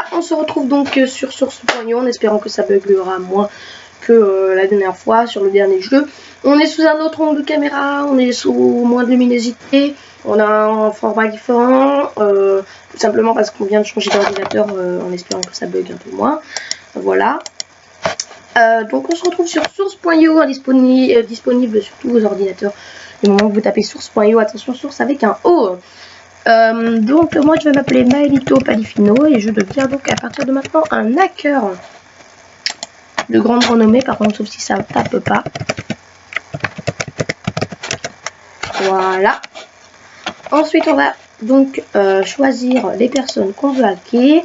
Voilà, on se retrouve donc sur Source.io en espérant que ça buguera moins que la dernière fois sur le dernier jeu. On est sous un autre angle de caméra, on est sous moins de luminosité, on a un format différent, tout simplement parce qu'on vient de changer d'ordinateur en espérant que ça bug un peu moins. Voilà. Donc on se retrouve sur Source.io, disponible sur tous vos ordinateurs. Du moment que vous tapez Source.io, attention, source avec un O. Donc moi je vais m'appeler Maelito Palifino et je deviens donc à partir de maintenant un hacker de grande renommée, par contre sauf si ça tape pas. Voilà. Ensuite on va donc choisir les personnes qu'on veut hacker.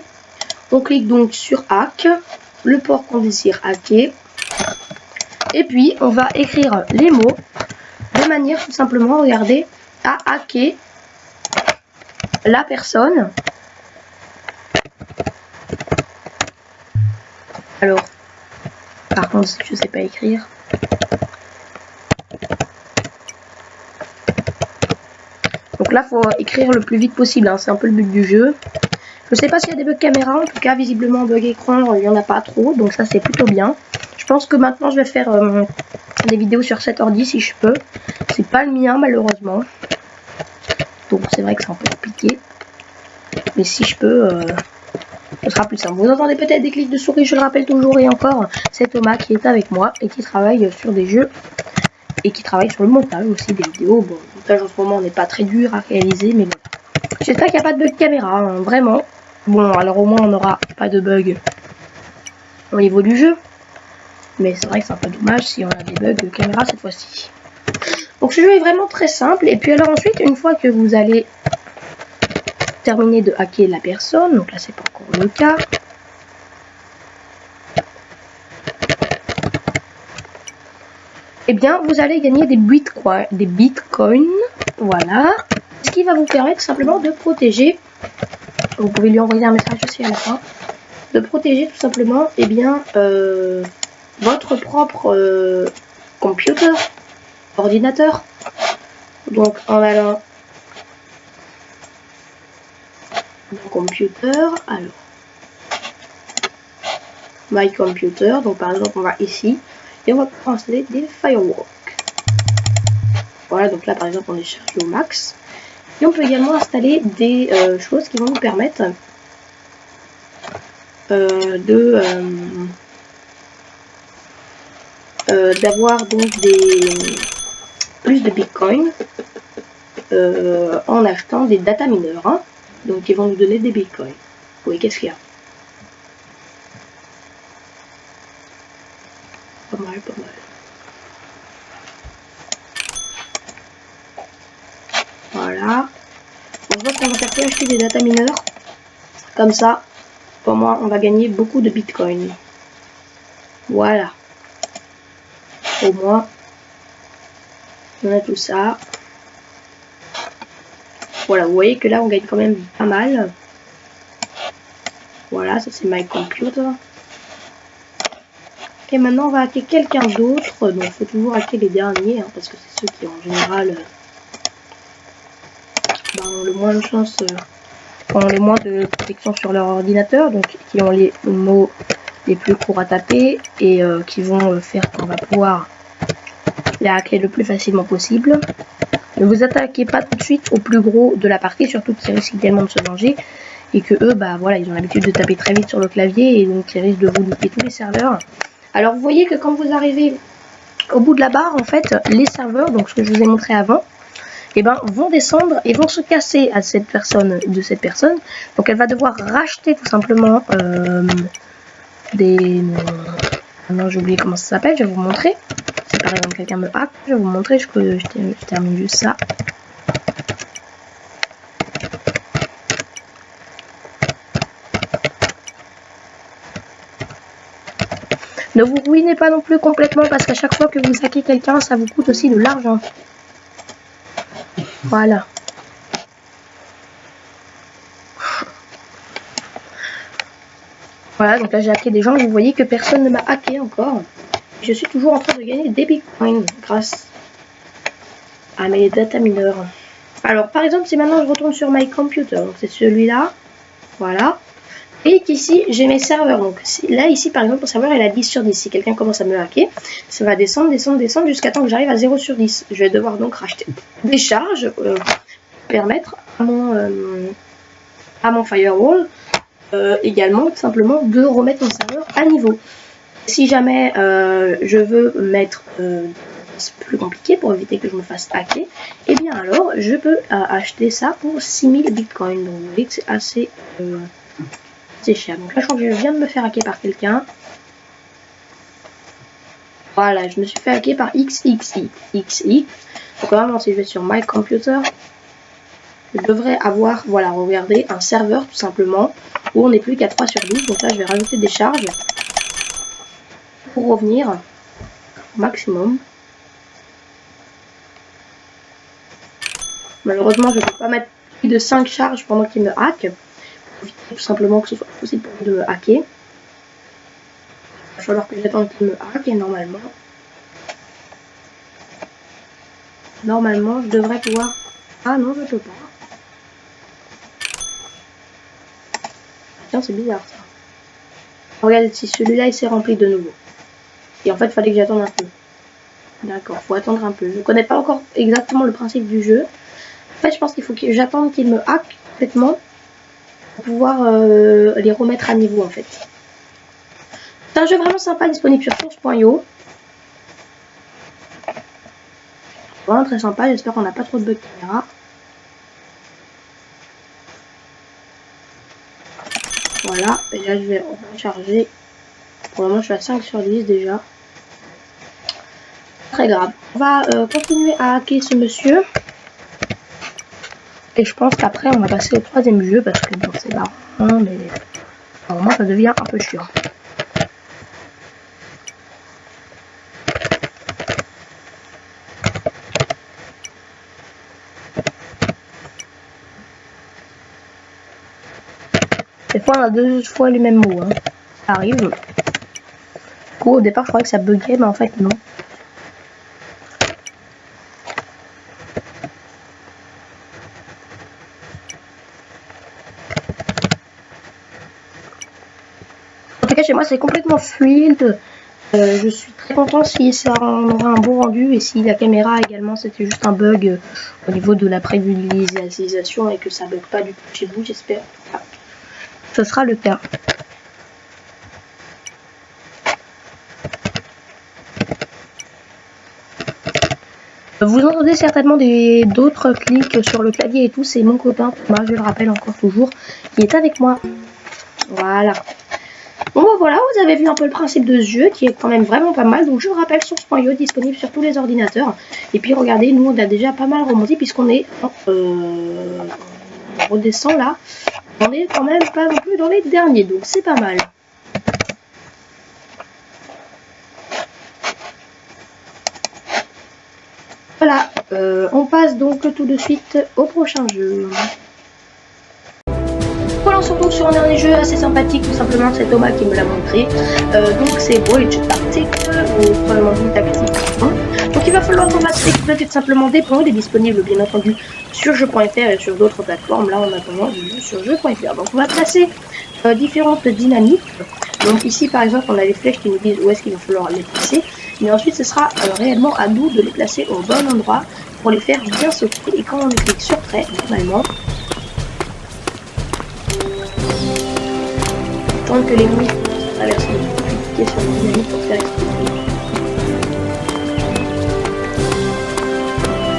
On clique donc sur hack, le port qu'on désire hacker. Et puis on va écrire les mots de manière tout simplement, regardez, à hacker la personne. Alors, par contre, je sais pas écrire. Donc là, faut écrire le plus vite possible, hein. C'est un peu le but du jeu. Je sais pas s'il y a des bugs caméra, en tout cas, visiblement, bug écran, il y en a pas trop, donc ça c'est plutôt bien. Je pense que maintenant, je vais faire des vidéos sur cet ordi si je peux. C'est pas le mien, malheureusement. Donc c'est vrai que c'est un peu compliqué. Mais si je peux, ce sera plus simple. Vous entendez peut-être des clics de souris, je le rappelle toujours et encore. C'est Thomas qui est avec moi et qui travaille sur des jeux. Et qui travaille sur le montage aussi des vidéos. Bon, le montage en ce moment n'est pas très dur à réaliser, mais bon. J'espère qu'il n'y a pas de bug caméra, hein, vraiment. Bon, alors au moins on n'aura pas de bug au niveau du jeu. Mais c'est vrai que c'est un peu dommage si on a des bugs de caméra cette fois-ci. Donc ce jeu est vraiment très simple. Et puis alors ensuite, une fois que vous allez terminer de hacker la personne, donc là c'est pas encore le cas. Et bien vous allez gagner des bitcoins, voilà. Ce qui va vous permettre simplement de protéger. Vous pouvez lui envoyer un message aussi à la fin. De protéger tout simplement, et bien votre propre ordinateur. Donc en allant dans computer, alors my computer, donc par exemple on va ici et on va pouvoir installer des firewalks. Voilà, donc là par exemple on est chargé au max et on peut également installer des choses qui vont nous permettre d'avoir donc plus de bitcoin en achetant des data mineurs, hein. Donc ils vont nous donner des bitcoins. Oui, qu'est-ce qu'il y a? Pas mal, pas mal. Voilà. On voit qu'on va faire que acheter des data mineurs. Comme ça, pour moi, on va gagner beaucoup de bitcoins. Voilà. Au moins, on a tout ça. Voilà, vous voyez que là, on gagne quand même pas mal. Voilà, ça c'est my computer. Et maintenant, on va hacker quelqu'un d'autre. Donc, il faut toujours hacker les derniers, hein, parce que c'est ceux qui, en général, ont le moins de chance, ont les moins de protection sur leur ordinateur. Donc, qui ont les mots les plus courts à taper et qui vont faire qu'on va pouvoir les hacker le plus facilement possible. Ne vous attaquez pas tout de suite au plus gros de la partie, surtout qu'ils risquent également de se venger et que eux, bah voilà, ils ont l'habitude de taper très vite sur le clavier et donc ils risquent de vous niquer tous les serveurs. Alors vous voyez que quand vous arrivez au bout de la barre, en fait, les serveurs, donc ce que je vous ai montré avant, et ben vont descendre et vont se casser à cette personne. Donc elle va devoir racheter tout simplement non, j'ai oublié comment ça s'appelle, je vais vous montrer. Si par exemple quelqu'un me hack, je vais vous montrer, je termine juste ça. Ne vous ruinez pas non plus complètement parce qu'à chaque fois que vous hackez quelqu'un, ça vous coûte aussi de l'argent. Voilà. Voilà, donc là j'ai hacké des gens, vous voyez que personne ne m'a hacké encore. Je suis toujours en train de gagner des bitcoins grâce à mes data mineurs. Alors par exemple, si maintenant je retourne sur my computer, donc c'est celui-là, voilà. Et qu'ici j'ai mes serveurs. Donc là ici par exemple le serveur il a 10 sur 10. Si quelqu'un commence à me hacker, ça va descendre jusqu'à temps que j'arrive à 0 sur 10. Je vais devoir donc racheter des charges pour permettre à mon firewall également tout simplement de remettre mon serveur à niveau. Si jamais je veux mettre plus compliqué pour éviter que je me fasse hacker, et bien alors je peux acheter ça pour 6000 bitcoins. Donc vous voyez que c'est assez cher. Donc là je crois que je viens de me faire hacker par quelqu'un. Voilà, je me suis fait hacker par XXX. Donc vraiment si je vais sur My Computer, je devrais avoir, voilà, regardez, un serveur tout simplement où on n'est plus qu'à 3 sur 10. Donc là je vais rajouter des charges pour revenir au maximum. Malheureusement, je ne peux pas mettre plus de 5 charges pendant qu'il me hack. Pour éviter tout simplement que ce soit possible pour lui de me hacker. Il va falloir que j'attende qu'il me hack et normalement, je devrais pouvoir... Ah non, je ne peux pas. Tiens, c'est bizarre ça. Regardez si celui-là il s'est rempli de nouveau. Et en fait, il fallait que j'attende un peu. D'accord, faut attendre un peu. Je ne connais pas encore exactement le principe du jeu. En fait, je pense qu'il faut que j'attende qu'il me hack complètement pour pouvoir les remettre à niveau en fait. C'est un jeu vraiment sympa, disponible sur source.io. Vraiment très sympa, j'espère qu'on n'a pas trop de bugs caméra. Voilà, et là je vais recharger. Pour le moment je suis à 5 sur 10 déjà. Très grave. On va continuer à hacker ce monsieur. Et je pense qu'après on va passer au troisième jeu parce que bon c'est marrant, mais normalement ça devient un peu chiant. Des fois on a 2 fois les mêmes mots, hein. Ça arrive. Du coup au départ je croyais que ça buguait, mais en fait non. En tout cas chez moi c'est complètement fluide. Je suis très content si ça aura un bon rendu et si la caméra également c'était juste un bug au niveau de la prévisualisation et que ça bug pas du tout chez vous, j'espère. Ce sera le cas. Vous entendez certainement d'autres clics sur le clavier et tout, c'est mon copain Thomas, je le rappelle encore toujours, qui est avec moi. Voilà. Bon ben voilà, vous avez vu un peu le principe de ce jeu qui est quand même vraiment pas mal. Donc je vous rappelle, source.io disponible sur tous les ordinateurs. Et puis regardez, nous on a déjà pas mal remonté puisqu'on est on redescend là. On est quand même pas non plus dans les derniers, donc c'est pas mal. Voilà, on passe donc tout de suite au prochain jeu. Voilà, on se retrouve sur un dernier jeu assez sympathique, tout simplement, c'est Thomas qui me l'a montré. Donc c'est Voyage Tactique, ou probablement une tactique. Donc il va falloir combattre exploiter tout simplement des ponts. Il est disponible bien entendu sur jeu.fr et sur d'autres plateformes. Là en attendant, je joue sur jeu.fr. Donc on va placer différentes dynamiques. Donc ici par exemple on a les flèches qui nous disent où est-ce qu'il va falloir les placer. Mais ensuite ce sera réellement à nous de les placer au bon endroit pour les faire bien sauter. Et quand on clique sur trait, normalement, tant que l'ennemi traverse cliquer sur la dynamique pour faire exploser.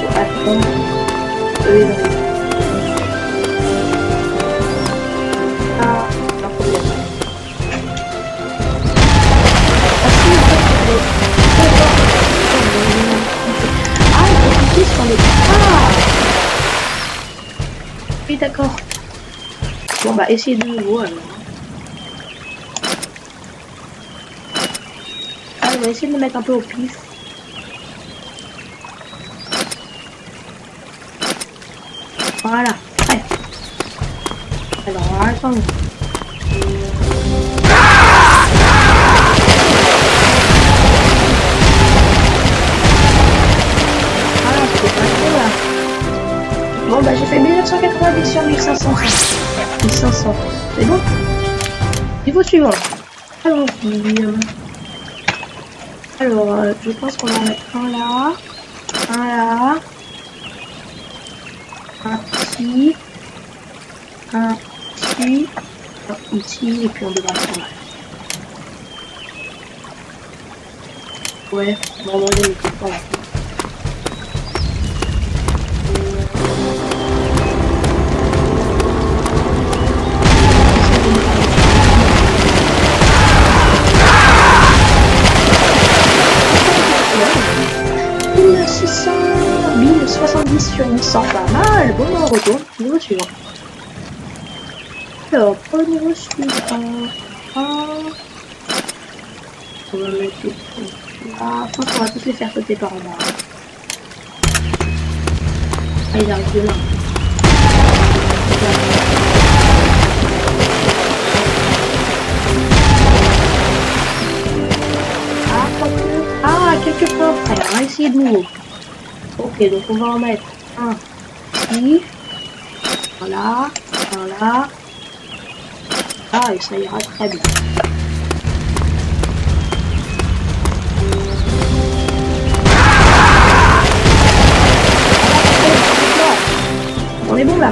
Faut attendre eux et oui d'accord. Bon bah essayez de nouveau alors. Ah, on va essayer de le mettre un peu au pif. Voilà. Ouais. Alors on va attendre. Bon bah j'ai fait 1990 sur 1500. 1500, c'est bon. Niveau suivant. Allons-y. Alors, je pense qu'on va en mettre un là. Un là. Un ici. Un ici. Un ici. Et puis on devra faire là. Ouais, on va manger les copains. Sur 800, pas mal. Bon, on retourne. Niveau suivant. Alors, pour le niveau suivant, on va mettre les trucs là. Je pense qu'on va tous les faire sauter par en bas. Ah, il arrive de là. Ah, quelque part, frère. On va essayer de nouveau. Ok, donc on va en mettre un ici, voilà, un là, ah, et ça ira très bien. On est bon là.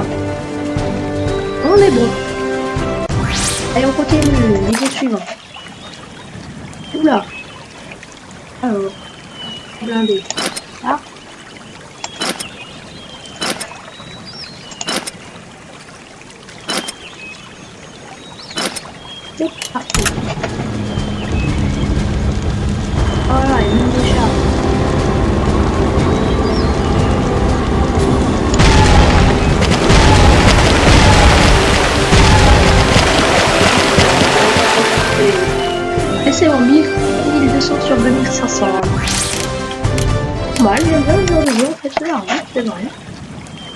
On est bon. Allez, on continue. Niveau suivant. Oula. Alors, blindé. Là. C'est parti. Voilà, il y a même des chats. Et c'est en 1200 sur 2500. Mal, j'aime bien le genre de jeu, en fait, c'est marrant, c'est vrai.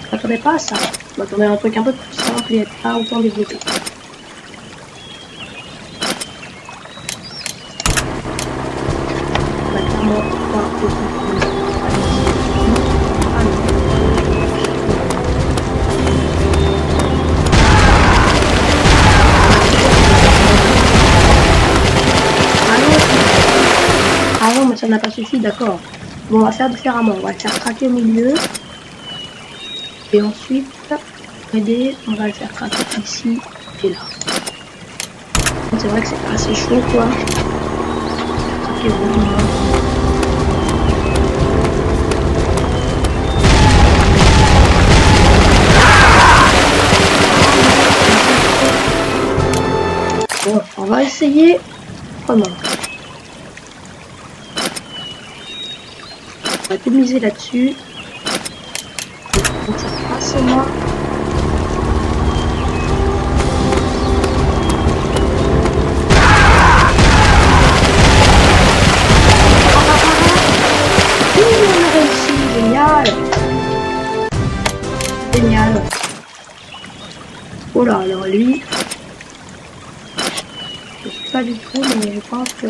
Je m'attendais pas à ça. Je m'attendais à un truc un peu plus simple et pas autant développé. Ah non, mais ça n'a pas suffi, d'accord. Bon, on va faire différemment. On va le faire craquer au milieu. Et ensuite, aider, on va le faire craquer ici et là. C'est vrai que c'est assez chaud, quoi. Craquer vraiment. Bon, on va essayer autrement. On va tout miser là-dessus. Donc ça passe moi. Oui, on a réussi, génial. Génial. Oh là, alors lui, je sais pas du tout, mais je pense que...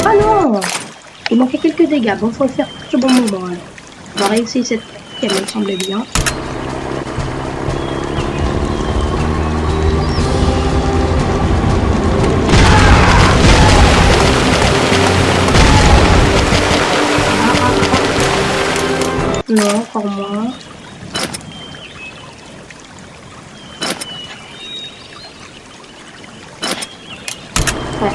Ah non! Il manquait quelques dégâts, bon faut le faire tout au bon moment alors. On va réessayer cette technique, elle me semblait bien. Non, encore moins. Ouais.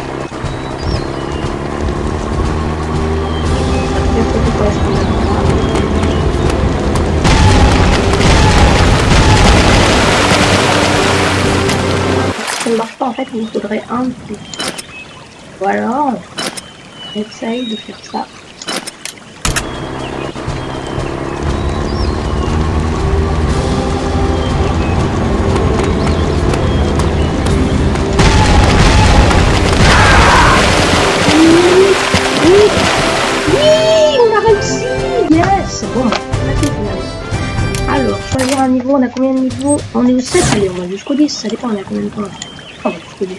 Ça ne marche pas en fait, il nous faudrait un de plus. Voilà, on essaye de faire ça. Choisir un niveau, on a combien de niveaux? On est au 7, allez, on va jusqu'au 10, ça dépend, on a combien de temps à faire. On va jusqu'au 10.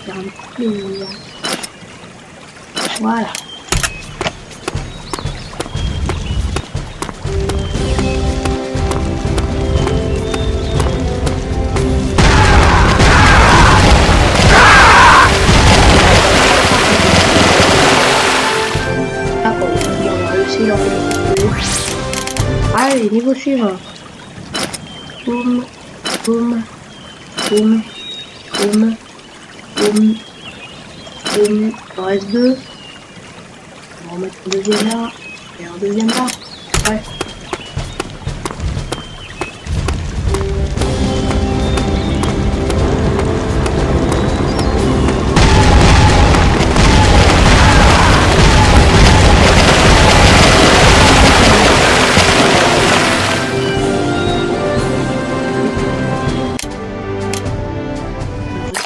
faire un plaisir. Voilà. Allez, niveau suivant. Boum, boum, boum, boum, boum, boum. Il en reste 2. On va remettre un deuxième là. Et un deuxième là. Ouais.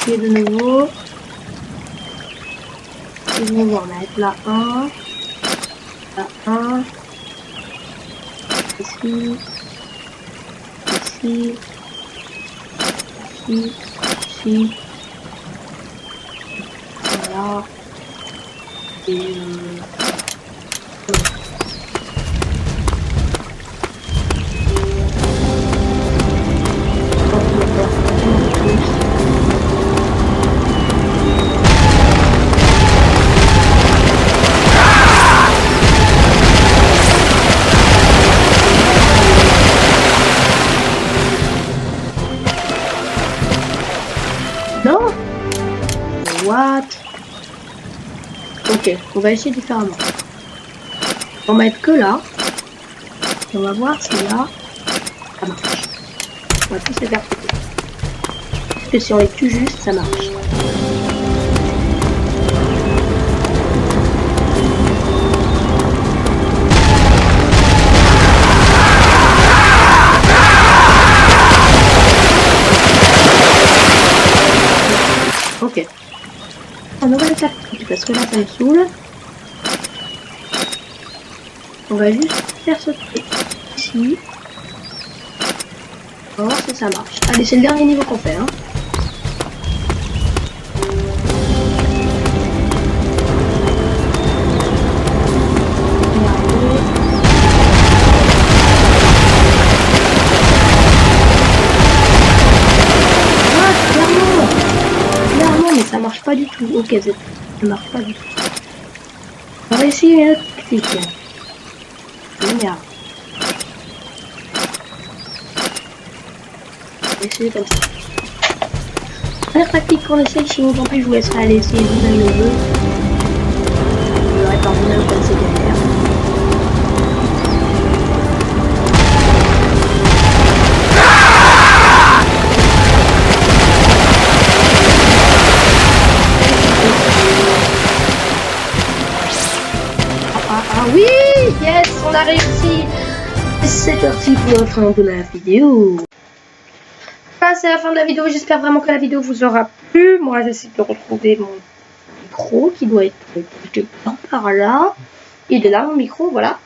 De nouveau. Et de nouveau, on va mettre là 1. Là 1. Ici. Ici. Ici. Ici. Voilà. Et non. What? Ok, on va essayer différemment. On va mettre que là. Et on va voir si là, ça marche. On va tous les faire péter. Parce que si on les tue juste, ça marche. Ok. On va tactique parce que là ça me saoule. On va juste faire sauter ici. On va voir si ça marche. Allez, c'est le dernier niveau qu'on fait. Hein. Ça marche pas du tout. Ok, ça marche pas du tout. On va essayer une autre tactique. Génial. On va essayer comme ça. Première tactique qu'on essaye, sinon tant pis, je vous laisserai aller essayer vous-même le jeu. Je verrai par vous-même comme c'est galère. Ah oui, yes, on a réussi. C'est parti pour la fin de la vidéo. Voilà, c'est la fin de la vidéo. J'espère vraiment que la vidéo vous aura plu. Moi, j'essaie de retrouver mon micro qui doit être quelque part par là. Il est là, mon micro, voilà.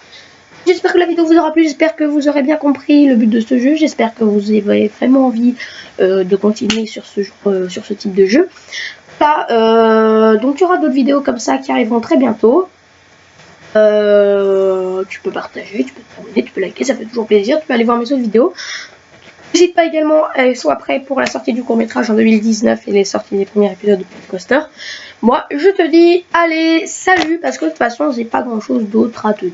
J'espère que la vidéo vous aura plu. J'espère que vous aurez bien compris le but de ce jeu. J'espère que vous avez vraiment envie de continuer sur ce type de jeu. Voilà, donc il y aura d'autres vidéos comme ça qui arriveront très bientôt. Tu peux partager, tu peux t'abonner, tu peux liker, ça fait toujours plaisir. Tu peux aller voir mes autres vidéos. N'hésite pas également à être soit prêt pour la sortie du court-métrage en 2019 et les sorties des premiers épisodes de Coaster. Moi, je te dis, allez, salut, parce que de toute façon, j'ai pas grand-chose d'autre à te dire.